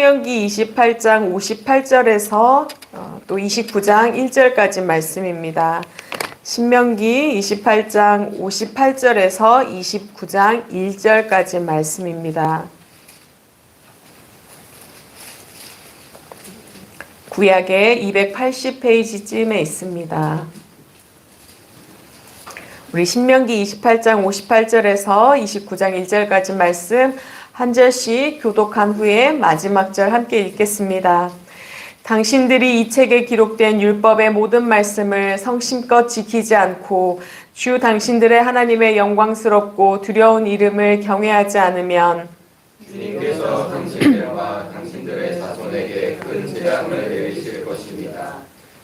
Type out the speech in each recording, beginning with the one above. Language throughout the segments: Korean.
신명기 28장 58절에서 또 29장 1절까지 말씀입니다. 신명기 28장 58절에서 29장 1절까지 말씀입니다. 구약의 280페이지쯤에 있습니다. 우리 신명기 28장 58절에서 29장 1절까지 말씀 한 절씩 교독한 후에 마지막 절 함께 읽겠습니다. 당신들이 이 책에 기록된 율법의 모든 말씀을 성심껏 지키지 않고 주 당신들의 하나님의 영광스럽고 두려운 이름을 경외하지 않으면 주님께서 당신들과 당신들의 자손에게 큰 재앙을 내리실 것입니다.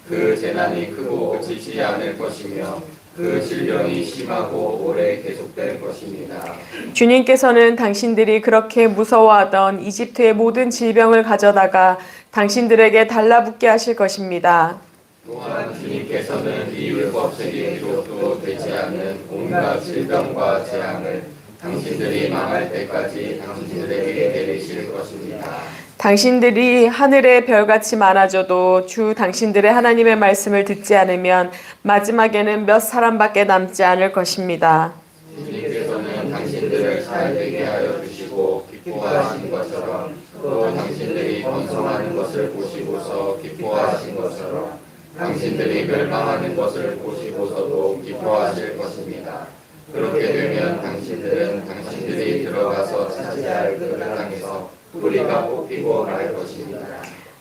그 재난이 크고 지지 않을 것이며 그 질병이 심하고 오래 계속될 것입니다. 주님께서는 당신들이 그렇게 무서워하던 이집트의 모든 질병을 가져다가 당신들에게 달라붙게 하실 것입니다. 또한 주님께서는 이 율법책에 기록도 되지 않은 온갖 질병과 재앙을 당신들이 망할 때까지 당신들에게 내리실 것입니다. 당신들이 하늘의 별같이 많아져도 주 당신들의 하나님의 말씀을 듣지 않으면 마지막에는 몇 사람밖에 남지 않을 것입니다. 주님께서는 당신들을 잘 되게 하여 주시고 기뻐하신 것처럼 또 당신들이 번성하는 것을 보시고서 기뻐하신 것처럼 당신들이 멸망하는 것을 보시고서도 기뻐하실 것입니다. 그렇게 되면 당신들은 당신들이 들어가서 차지할 그 땅에서 뿌리가 뽑히고 말 것입니다.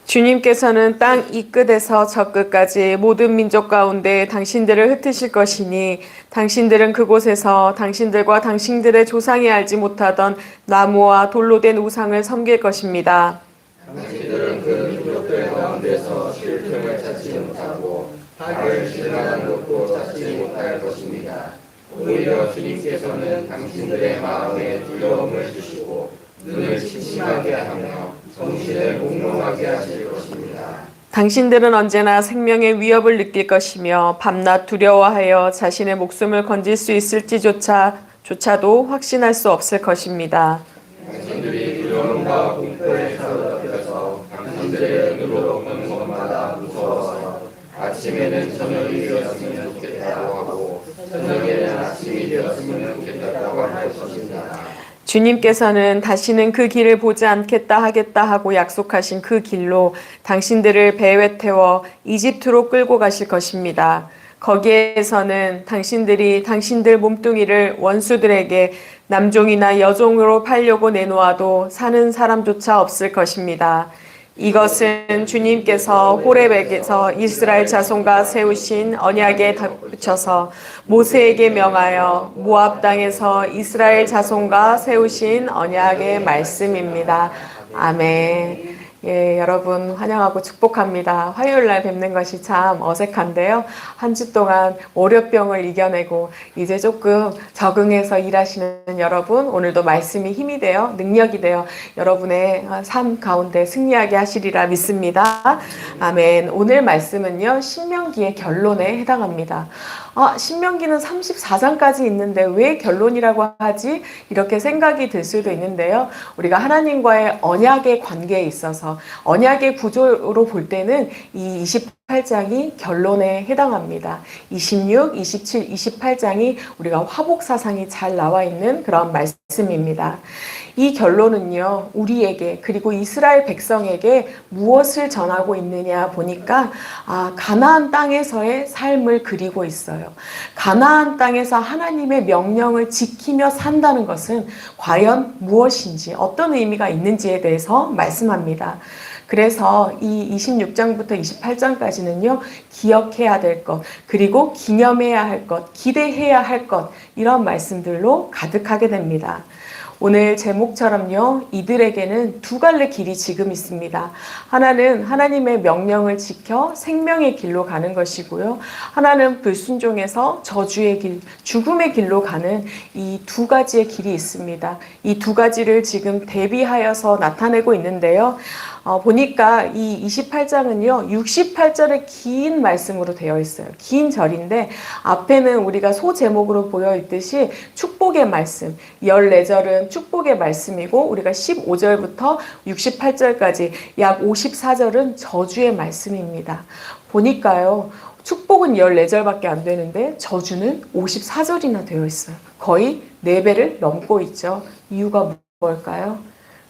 주님께서는 땅 이 끝에서 저 끝까지 모든 민족 가운데 당신들을 흩으실 것이니 당신들은 그곳에서 당신들과 당신들의 조상이 알지 못하던 나무와 돌로 된 우상을 섬길 것입니다. 당신들은 그 민족들 가운데서 쉴 틈을 찾지 못하고 발을 지나가는 곳도 찾지 못할 것입니다. 오히려 주님께서는 당신들의 마음에 두려움을 주시고 눈을 침침하게 하며 정신을 몽롱하게 하실 것입니다. 당신들은 언제나 생명의 위협을 느낄 것이며 밤낮 두려워하여 자신의 목숨을 건질 수 있을지조차도 확신할 수 없을 것입니다. 당신들이 두려움과 공포에 사로잡혀서 당신들의 눈으로 보는 것마다 무서워서 아침에는 저녁이 되었으면 좋겠다고 하고 저녁에는 아침이 되었으면 좋겠다고 할 것입니다. 주님께서는 다시는 그 길을 보지 않겠다 하겠다 하고 약속하신 그 길로 당신들을 배에 태워 이집트로 끌고 가실 것입니다. 거기에서는 당신들이 당신들 몸뚱이를 원수들에게 남종이나 여종으로 팔려고 내놓아도 사는 사람조차 없을 것입니다. 이것은 주님께서 호렙에게서 이스라엘 자손과 세우신 언약에 덧붙여서 모세에게 명하여 모압 땅에서 이스라엘 자손과 세우신 언약의 말씀입니다. 아멘. 예, 여러분 환영하고 축복합니다. 화요일 날 뵙는 것이 참 어색한데요. 한 주 동안 월요병을 이겨내고 이제 조금 적응해서 일하시는 여러분, 오늘도 말씀이 힘이 되어 능력이 되어 여러분의 삶 가운데 승리하게 하시리라 믿습니다. 아멘. 오늘 말씀은요, 신명기의 결론에 해당합니다. 신명기는 34장까지 있는데 왜 결론이라고 하지? 이렇게 생각이 들 수도 있는데요. 우리가 하나님과의 언약의 관계에 있어서 언약의 구조로 볼 때는 이 28장이 결론에 해당합니다. 26, 27, 28장이 우리가 화복사상이 잘 나와 있는 그런 말씀입니다. 이 결론은요, 우리에게 그리고 이스라엘 백성에게 무엇을 전하고 있느냐 보니까 가나안 땅에서의 삶을 그리고 있어요. 가나안 땅에서 하나님의 명령을 지키며 산다는 것은 과연 무엇인지 어떤 의미가 있는지에 대해서 말씀합니다. 그래서 이 26장부터 28장까지는요, 기억해야 될 것, 그리고 기념해야 할 것, 기대해야 할 것, 이런 말씀들로 가득하게 됩니다. 오늘 제목처럼요, 이들에게는 두 갈래 길이 지금 있습니다. 하나는 하나님의 명령을 지켜 생명의 길로 가는 것이고요. 하나는 불순종해서 저주의 길, 죽음의 길로 가는 이 두 가지의 길이 있습니다. 이 두 가지를 지금 대비하여서 나타내고 있는데요. 보니까 이 28장은요, 68절의 긴 말씀으로 되어 있어요. 긴 절인데, 앞에는 우리가 소제목으로 보여 있듯이 축복의 말씀, 14절은 축복의 말씀이고, 우리가 15절부터 68절까지 약 54절은 저주의 말씀입니다. 보니까요, 축복은 14절밖에 안 되는데, 저주는 54절이나 되어 있어요. 거의 4배를 넘고 있죠. 이유가 뭘까요?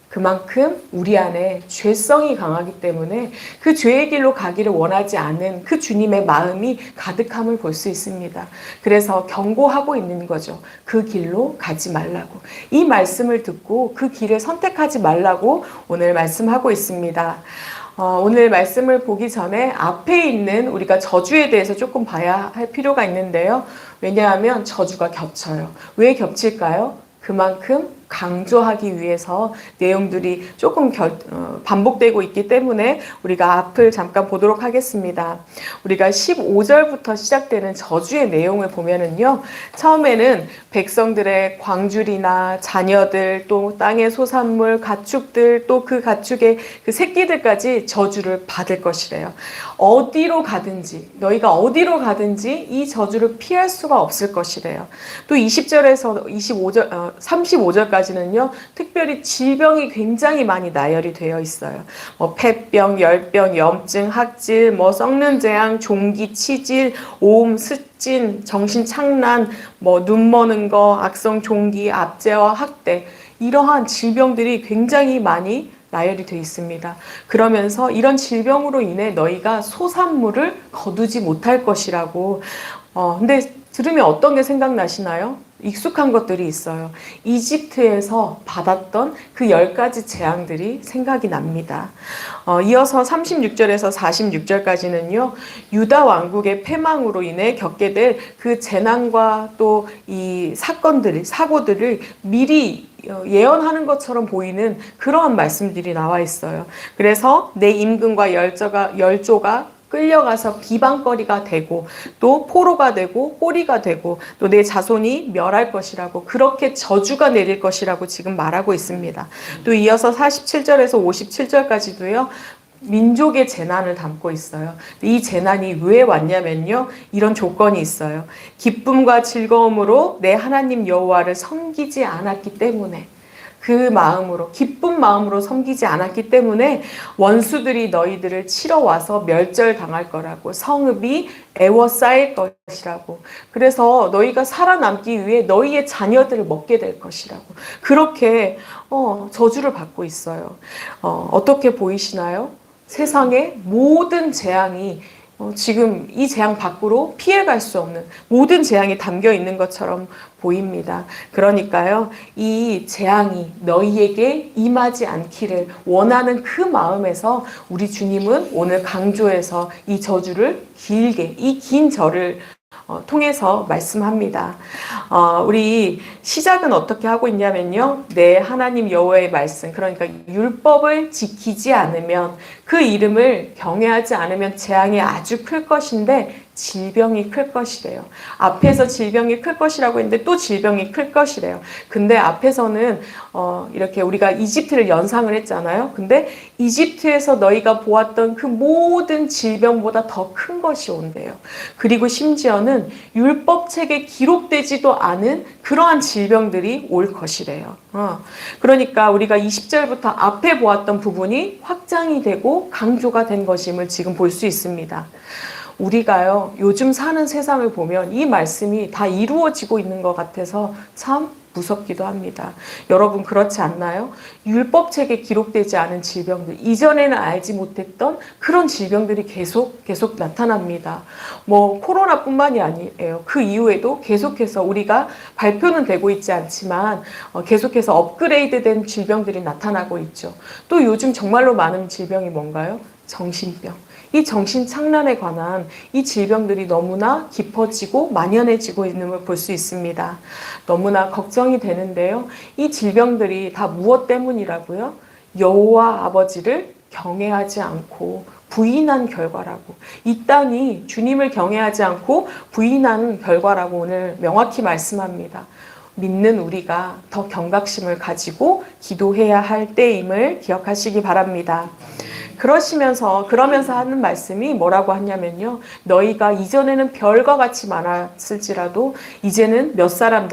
그만큼 우리 안에 죄성이 강하기 때문에 그 죄의 길로 가기를 원하지 않은 그 주님의 마음이 가득함을 볼 수 있습니다. 그래서 경고하고 있는 거죠. 그 길로 가지 말라고. 이 말씀을 듣고 그 길을 선택하지 말라고 오늘 말씀하고 있습니다. 오늘 말씀을 보기 전에 앞에 있는 우리가 저주에 대해서 조금 봐야 할 필요가 있는데요. 왜냐하면 저주가 겹쳐요. 왜 겹칠까요? 그만큼 강조하기 위해서 내용들이 조금 반복되고 있기 때문에 우리가 앞을 잠깐 보도록 하겠습니다. 우리가 15절부터 시작되는 저주의 내용을 보면은요, 처음에는 백성들의 광줄이나 자녀들, 또 땅의 소산물, 가축들, 또 그 가축의 그 새끼들까지 저주를 받을 것이래요. 어디로 가든지, 너희가 어디로 가든지 이 저주를 피할 수가 없을 것이래요. 또 20절에서 35절까지는요, 특별히 질병이 굉장히 많이 나열이 되어 있어요. 폐병, 열병, 염증, 학질, 썩는 재앙, 종기, 치질, 오음, 습진, 정신착란, 눈 머는 거, 악성 종기, 압제와 학대, 이러한 질병들이 굉장히 많이 나열이 되어 있습니다. 그러면서 이런 질병으로 인해 너희가 소산물을 거두지 못할 것이라고. 근데 들으면 어떤 게 생각나시나요? 익숙한 것들이 있어요. 이집트에서 받았던 그 10가지 재앙들이 생각이 납니다. 이어서 36절에서 46절까지는요, 유다 왕국의 패망으로 인해 겪게 될 그 재난과 또 이 사고들을 미리 예언하는 것처럼 보이는 그러한 말씀들이 나와 있어요. 그래서 내 임금과 열조가 끌려가서 비방거리가 되고, 또 포로가 되고 꼬리가 되고, 또 내 자손이 멸할 것이라고, 그렇게 저주가 내릴 것이라고 지금 말하고 있습니다. 또 이어서 47절에서 57절까지도요, 민족의 재난을 담고 있어요. 이 재난이 왜 왔냐면요, 이런 조건이 있어요. 기쁨과 즐거움으로 내 하나님 여호와를 섬기지 않았기 때문에, 그 마음으로, 기쁜 마음으로 섬기지 않았기 때문에 원수들이 너희들을 치러 와서 멸절당할 거라고, 성읍이 애워싸일 것이라고, 그래서 너희가 살아남기 위해 너희의 자녀들을 먹게 될 것이라고, 그렇게 저주를 받고 있어요. 어떻게 보이시나요? 세상의 모든 재앙이 지금 이 재앙 밖으로 피해갈 수 없는 모든 재앙이 담겨 있는 것처럼 보입니다. 그러니까요, 이 재앙이 너희에게 임하지 않기를 원하는 그 마음에서 우리 주님은 오늘 강조해서 이 저주를 길게, 이 긴 절을 통해서 말씀합니다. 우리 시작은 어떻게 하고 있냐면요, 내 하나님 여호와의 말씀, 그러니까 율법을 지키지 않으면, 그 이름을 경외하지 않으면 재앙이 아주 클 것인데 질병이 클 것이래요. 앞에서 질병이 클 것이라고 했는데 또 질병이 클 것이래요. 근데 앞에서는 이렇게 우리가 이집트를 연상을 했잖아요. 근데 이집트에서 너희가 보았던 그 모든 질병보다 더 큰 것이 온대요. 그리고 심지어는 율법책에 기록되지도 않은 그러한 질병들이 올 것이래요. 그러니까 우리가 20절부터 앞에 보았던 부분이 확장이 되고 강조가 된 것임을 지금 볼 수 있습니다. 우리가요, 요즘 사는 세상을 보면 이 말씀이 다 이루어지고 있는 것 같아서 참 무섭기도 합니다. 여러분 그렇지 않나요? 율법책에 기록되지 않은 질병들, 이전에는 알지 못했던 그런 질병들이 계속 나타납니다. 코로나뿐만이 아니에요. 그 이후에도 계속해서 우리가 발표는 되고 있지 않지만 계속해서 업그레이드된 질병들이 나타나고 있죠. 또 요즘 정말로 많은 질병이 뭔가요? 정신병. 이 정신착란에 관한 이 질병들이 너무나 깊어지고 만연해지고 있는 걸 볼 수 있습니다. 너무나 걱정이 되는데요. 이 질병들이 다 무엇 때문이라고요? 여호와 아버지를 경외하지 않고 부인한 결과라고. 이 땅이 주님을 경외하지 않고 부인한 결과라고 오늘 명확히 말씀합니다. 믿는 우리가 더 경각심을 가지고 기도해야 할 때임을 기억하시기 바랍니다. 그러면서 하는 말씀이 뭐라고 하냐면요. 너희가 이전에는 별과 같이 많았을지라도 이제는 몇 사람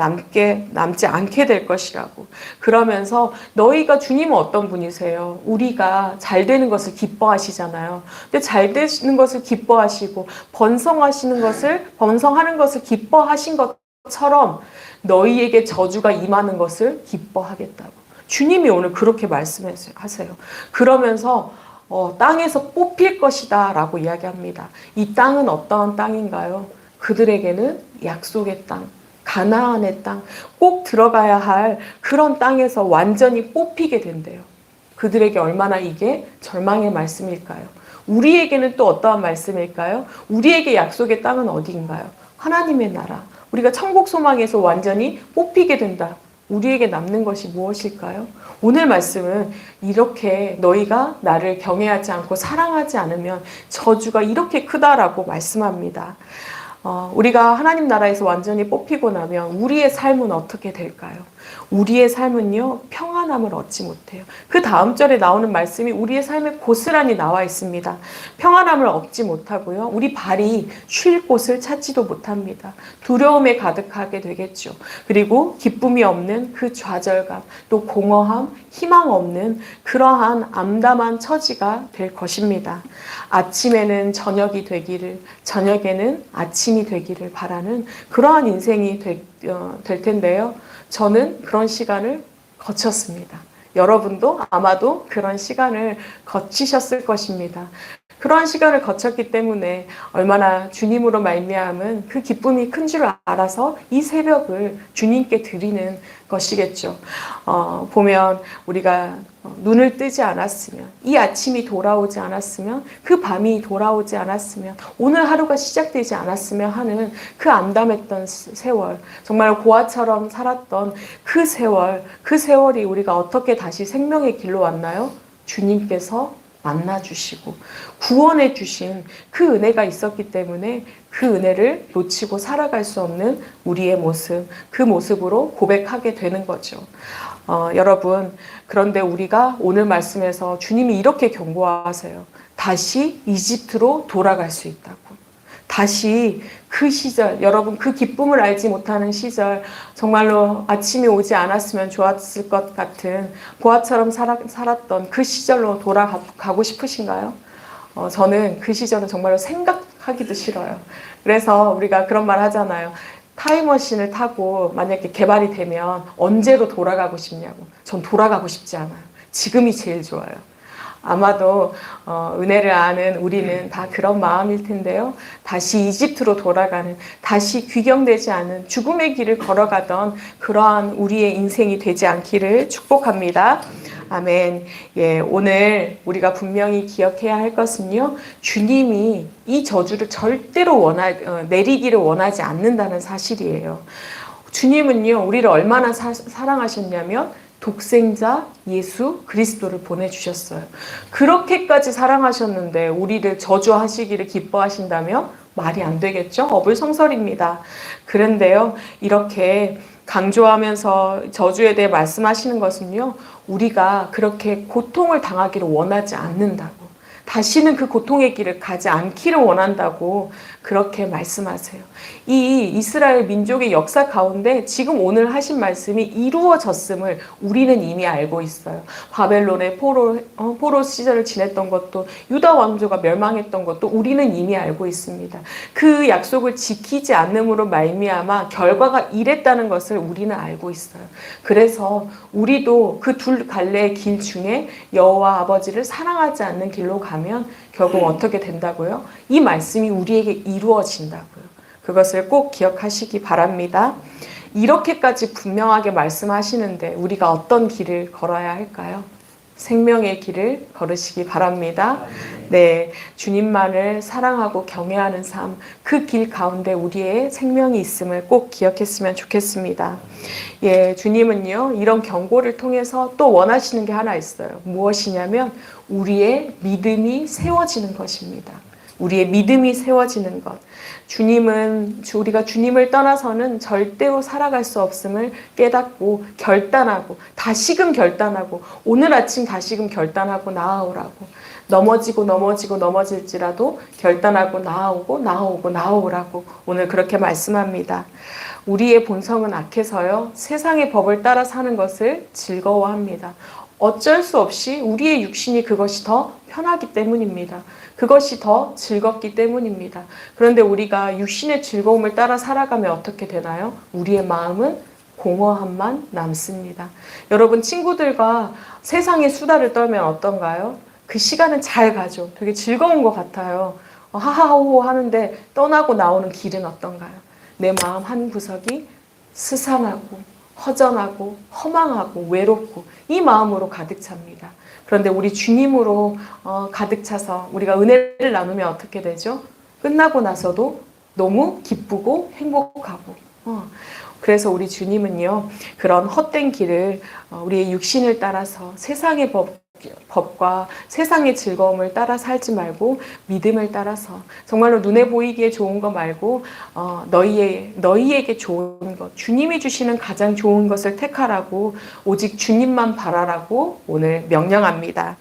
남지 않게 될 것이라고. 그러면서 너희가 주님은 어떤 분이세요? 우리가 잘 되는 것을 기뻐하시잖아요. 근데 잘 되는 것을 기뻐하시고 번성하는 것을 기뻐하신 것처럼 너희에게 저주가 임하는 것을 기뻐하겠다고. 주님이 오늘 그렇게 말씀하세요. 그러면서 땅에서 뽑힐 것이다 라고 이야기합니다. 이 땅은 어떠한 땅인가요? 그들에게는 약속의 땅, 가나안의 땅, 꼭 들어가야 할 그런 땅에서 완전히 뽑히게 된대요. 그들에게 얼마나 이게 절망의 말씀일까요? 우리에게는 또 어떠한 말씀일까요? 우리에게 약속의 땅은 어디인가요? 하나님의 나라. 우리가 천국 소망에서 완전히 뽑히게 된다. 우리에게 남는 것이 무엇일까요? 오늘 말씀은 이렇게 너희가 나를 경외하지 않고 사랑하지 않으면 저주가 이렇게 크다라고 말씀합니다. 우리가 하나님 나라에서 완전히 뽑히고 나면 우리의 삶은 어떻게 될까요? 우리의 삶은요, 평안함을 얻지 못해요. 그 다음 절에 나오는 말씀이 우리의 삶에 고스란히 나와 있습니다. 평안함을 얻지 못하고요, 우리 발이 쉴 곳을 찾지도 못합니다. 두려움에 가득하게 되겠죠. 그리고 기쁨이 없는 그 좌절감, 또 공허함, 희망 없는 그러한 암담한 처지가 될 것입니다. 아침에는 저녁이 되기를, 저녁에는 아침이 되기를 바라는 그러한 인생이 될 텐데요. 저는 그런 시간을 거쳤습니다. 여러분도 아마도 그런 시간을 거치셨을 것입니다. 그러한 시간을 거쳤기 때문에 얼마나 주님으로 말미암은 그 기쁨이 큰 줄 알아서 이 새벽을 주님께 드리는 것이겠죠. 보면 우리가 눈을 뜨지 않았으면, 이 아침이 돌아오지 않았으면, 그 밤이 돌아오지 않았으면, 오늘 하루가 시작되지 않았으면 하는 그 암담했던 세월, 정말 고아처럼 살았던 그 세월이 우리가 어떻게 다시 생명의 길로 왔나요? 주님께서 만나주시고 구원해 주신 그 은혜가 있었기 때문에 그 은혜를 놓치고 살아갈 수 없는 우리의 모습, 그 모습으로 고백하게 되는 거죠. 여러분, 그런데 우리가 오늘 말씀에서 주님이 이렇게 경고하세요. 다시 이집트로 돌아갈 수 있다고. 다시 그 시절, 여러분 그 기쁨을 알지 못하는 시절, 정말로 아침이 오지 않았으면 좋았을 것 같은 보아처럼 살았던 그 시절로 돌아가고 싶으신가요? 저는 그 시절은 정말로 생각하기도 싫어요. 그래서 우리가 그런 말 하잖아요. 타임머신을 타고 만약에 개발이 되면 언제로 돌아가고 싶냐고. 전 돌아가고 싶지 않아요. 지금이 제일 좋아요. 아마도 은혜를 아는 우리는 다 그런 마음일 텐데요. 다시 이집트로 돌아가는, 다시 귀경되지 않은 죽음의 길을 걸어가던 그러한 우리의 인생이 되지 않기를 축복합니다. 아멘. 예, 오늘 우리가 분명히 기억해야 할 것은요, 주님이 이 저주를 절대로 내리기를 원하지 않는다는 사실이에요. 주님은요, 우리를 얼마나 사랑하셨냐면 독생자 예수 그리스도를 보내주셨어요. 그렇게까지 사랑하셨는데 우리를 저주하시기를 기뻐하신다면 말이 안 되겠죠? 어불성설입니다. 그런데요, 이렇게 강조하면서 저주에 대해 말씀하시는 것은요, 우리가 그렇게 고통을 당하기를 원하지 않는다고, 다시는 그 고통의 길을 가지 않기를 원한다고 그렇게 말씀하세요. 이 이스라엘 민족의 역사 가운데 지금 오늘 하신 말씀이 이루어졌음을 우리는 이미 알고 있어요. 바벨론의 포로 시절을 지냈던 것도, 유다 왕조가 멸망했던 것도 우리는 이미 알고 있습니다. 그 약속을 지키지 않음으로 말미암아 결과가 이랬다는 것을 우리는 알고 있어요. 그래서 우리도 그 둘 갈래의 길 중에 여호와 아버지를 사랑하지 않는 길로 가면 결국 어떻게 된다고요? 이 말씀이 우리에게 이루어진다고요. 그것을 꼭 기억하시기 바랍니다. 이렇게까지 분명하게 말씀하시는데 우리가 어떤 길을 걸어야 할까요? 생명의 길을 걸으시기 바랍니다. 네, 주님만을 사랑하고 경외하는 삶, 그 길 가운데 우리의 생명이 있음을 꼭 기억했으면 좋겠습니다. 예, 주님은요, 이런 경고를 통해서 또 원하시는 게 하나 있어요. 무엇이냐면 우리의 믿음이 세워지는 것입니다. 우리의 믿음이 세워지는 것. 우리가 주님을 떠나서는 절대로 살아갈 수 없음을 깨닫고 결단하고 다시금 결단하고 오늘 아침 다시금 결단하고 나아오라고. 넘어질지라도 결단하고 나아오라고 오늘 그렇게 말씀합니다. 우리의 본성은 악해서요, 세상의 법을 따라 사는 것을 즐거워합니다. 어쩔 수 없이 우리의 육신이 그것이 더 편하기 때문입니다. 그것이 더 즐겁기 때문입니다. 그런데 우리가 육신의 즐거움을 따라 살아가면 어떻게 되나요? 우리의 마음은 공허함만 남습니다. 여러분, 친구들과 세상의 수다를 떨면 어떤가요? 그 시간은 잘 가죠. 되게 즐거운 것 같아요. 하하호호 하는데 떠나고 나오는 길은 어떤가요? 내 마음 한 구석이 스산하고 허전하고 허망하고 외롭고 이 마음으로 가득 찹니다. 그런데 우리 주님으로 가득 차서 우리가 은혜를 나누면 어떻게 되죠? 끝나고 나서도 너무 기쁘고 행복하고. 그래서 우리 주님은요, 그런 헛된 길을 우리의 육신을 따라서 세상의 법과 세상의 즐거움을 따라 살지 말고 믿음을 따라서 정말로 눈에 보이기에 좋은 거 말고 너희에게 좋은 것, 주님이 주시는 가장 좋은 것을 택하라고, 오직 주님만 바라라고 오늘 명령합니다.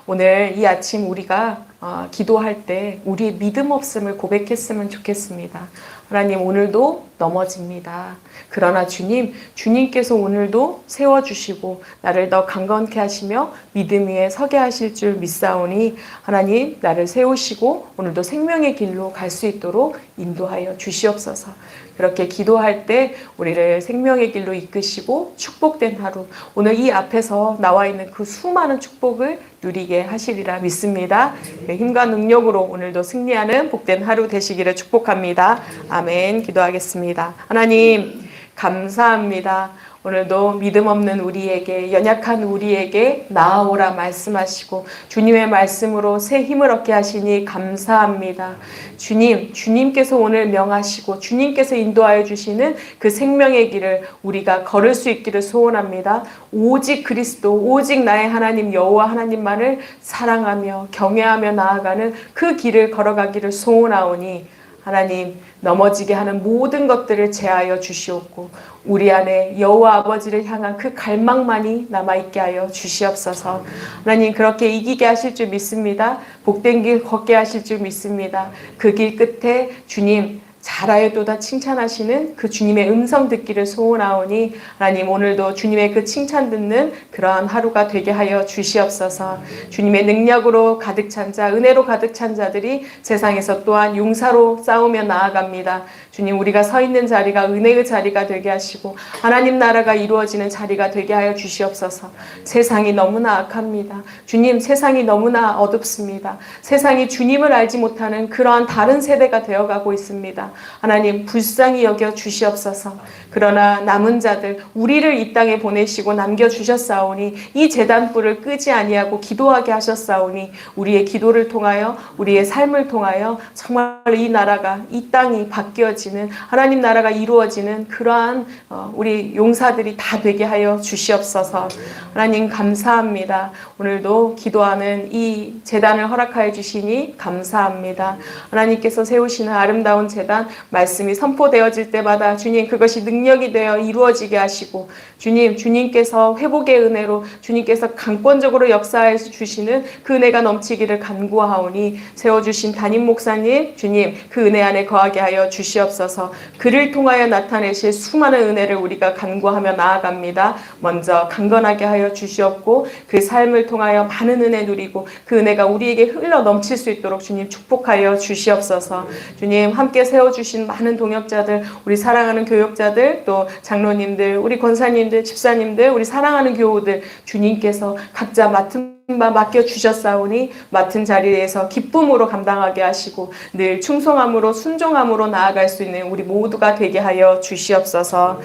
오늘 이 아침 우리가 기도할 때 우리의 믿음 없음을 고백했으면 좋겠습니다. 하나님, 오늘도 넘어집니다. 그러나 주님께서 오늘도 세워주시고 나를 더 강건케 하시며 믿음 위에 서게 하실 줄 믿사오니 하나님, 나를 세우시고 오늘도 생명의 길로 갈 수 있도록 인도하여 주시옵소서. 그렇게 기도할 때 우리를 생명의 길로 이끄시고 축복된 하루, 오늘 이 앞에서 나와 있는 그 수많은 축복을 누리게 하시리라 믿습니다. 힘과 능력으로 오늘도 승리하는 복된 하루 되시기를 축복합니다. 아멘. 기도하겠습니다. 하나님, 감사합니다. 오늘도 믿음 없는 우리에게, 연약한 우리에게 나아오라 말씀하시고 주님의 말씀으로 새 힘을 얻게 하시니 감사합니다. 주님께서 오늘 명하시고 주님께서 인도하여 주시는 그 생명의 길을 우리가 걸을 수 있기를 소원합니다. 오직 그리스도, 오직 나의 하나님 여호와 하나님만을 사랑하며 경외하며 나아가는 그 길을 걸어가기를 소원하오니 하나님, 넘어지게 하는 모든 것들을 제하여 주시옵고 우리 안에 여호와 아버지를 향한 그 갈망만이 남아있게 하여 주시옵소서. 하나님, 그렇게 이기게 하실 줄 믿습니다. 복된 길 걷게 하실 줄 믿습니다. 그 길 끝에 주님 잘하여도다 칭찬하시는 그 주님의 음성 듣기를 소원하오니 하나님, 오늘도 주님의 그 칭찬 듣는 그러한 하루가 되게 하여 주시옵소서. 주님의 능력으로 가득 찬 자, 은혜로 가득 찬 자들이 세상에서 또한 용사로 싸우며 나아갑니다. 주님, 우리가 서 있는 자리가 은혜의 자리가 되게 하시고 하나님 나라가 이루어지는 자리가 되게 하여 주시옵소서. 세상이 너무나 악합니다. 주님, 세상이 너무나 어둡습니다. 세상이 주님을 알지 못하는 그러한 다른 세대가 되어가고 있습니다. 하나님, 불쌍히 여겨 주시옵소서. 그러나 남은 자들, 우리를 이 땅에 보내시고 남겨주셨사오니 이 제단불을 끄지 아니하고 기도하게 하셨사오니 우리의 기도를 통하여, 우리의 삶을 통하여 정말 이 나라가, 이 땅이 바뀌어지는, 하나님 나라가 이루어지는 그러한 우리 용사들이 다 되게 하여 주시옵소서. 하나님, 감사합니다. 오늘도 기도하는 이 제단을 허락하여 주시니 감사합니다. 하나님께서 세우시는 아름다운 제단, 말씀이 선포되어질 때마다 주님, 그것이 능력이 되어 이루어지게 하시고 주님께서 회복의 은혜로 주님께서 강권적으로 역사해 주시는 그 은혜가 넘치기를 간구하오니 세워주신 담임 목사님, 주님, 그 은혜 안에 거하게 하여 주시옵소서. 그를 통하여 나타내실 수많은 은혜를 우리가 간구하며 나아갑니다. 먼저 강건하게 하여 주시옵고 그 삶을 통하여 많은 은혜 누리고 그 은혜가 우리에게 흘러 넘칠 수 있도록 주님 축복하여 주시옵소서. 주님, 함께 세워주신 많은 동역자들, 우리 사랑하는 교역자들, 또 장로님들, 우리 권사님들, 집사님들, 우리 사랑하는 교우들, 주님께서 각자 맡은 바 맡겨주셨사오니 맡은 자리에서 기쁨으로 감당하게 하시고 늘 충성함으로 순종함으로 나아갈 수 있는 우리 모두가 되게 하여 주시옵소서.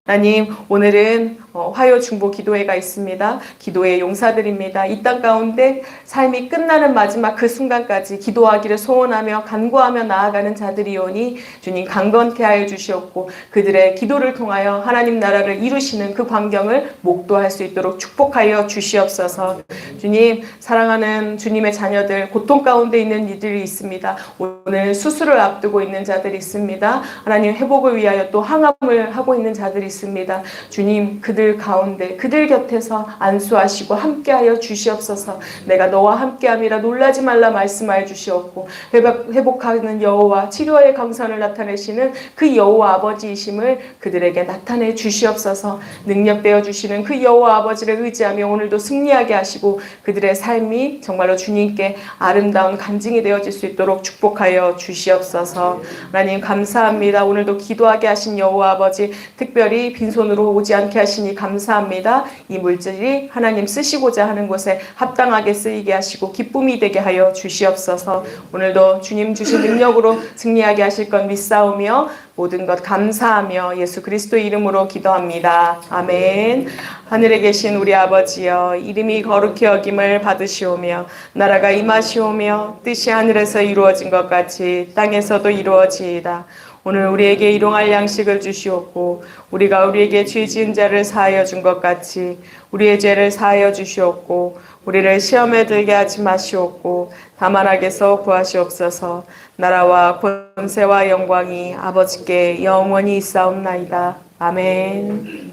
하나님, 오늘은 화요 중보 기도회가 있습니다. 기도의 용사들입니다. 이 땅 가운데 삶이 끝나는 마지막 그 순간까지 기도하기를 소원하며 간구하며 나아가는 자들이오니 주님 강건케 하여 주시옵고 그들의 기도를 통하여 하나님 나라를 이루시는 그 광경을 목도할 수 있도록 축복하여 주시옵소서. 주님, 사랑하는 주님의 자녀들, 고통 가운데 있는 이들이 있습니다. 오늘 수술을 앞두고 있는 자들이 있습니다. 하나님 회복을 위하여 또 항암을 하고 있는 자들이 있습니다. 주님, 그들 가운데 그들 곁에서 안수하시고 함께하여 주시옵소서. 내가 너와 함께함이라 놀라지 말라 말씀하여 주시옵고 회복하는 여호와 치료의 강선을 나타내시는 그 여호와 아버지이심을 그들에게 나타내 주시옵소서. 능력되어 주시는 그 여호와 아버지를 의지하며 오늘도 승리하게 하시고 그들의 삶이 정말로 주님께 아름다운 간증이 되어질 수 있도록 축복하여 주시옵소서. 하나님 감사합니다. 오늘도 기도하게 하신 여호와 아버지, 특별히 빈손으로 오지 않게 하시니 감사합니다. 이 물질이 하나님 쓰시고자 하는 곳에 합당하게 쓰이게 하시고 기쁨이 되게 하여 주시옵소서. 오늘도 주님 주신 능력으로 승리하게 하실 것 믿사오며 모든 것 감사하며 예수 그리스도의 이름으로 기도합니다. 아멘. 하늘에 계신 우리 아버지여, 이름이 거룩히 여김을 받으시오며 나라가 임하시오며 뜻이 하늘에서 이루어진 것 같이 땅에서도 이루어지이다. 오늘 우리에게 일용할 양식을 주시옵고 우리가 우리에게 죄 지은 자를 사하여 준 것 같이 우리의 죄를 사하여 주시옵고 우리를 시험에 들게 하지 마시옵고 다만 악에서 구하시옵소서. 나라와 권세와 영광이 아버지께 영원히 있사옵나이다. 아멘.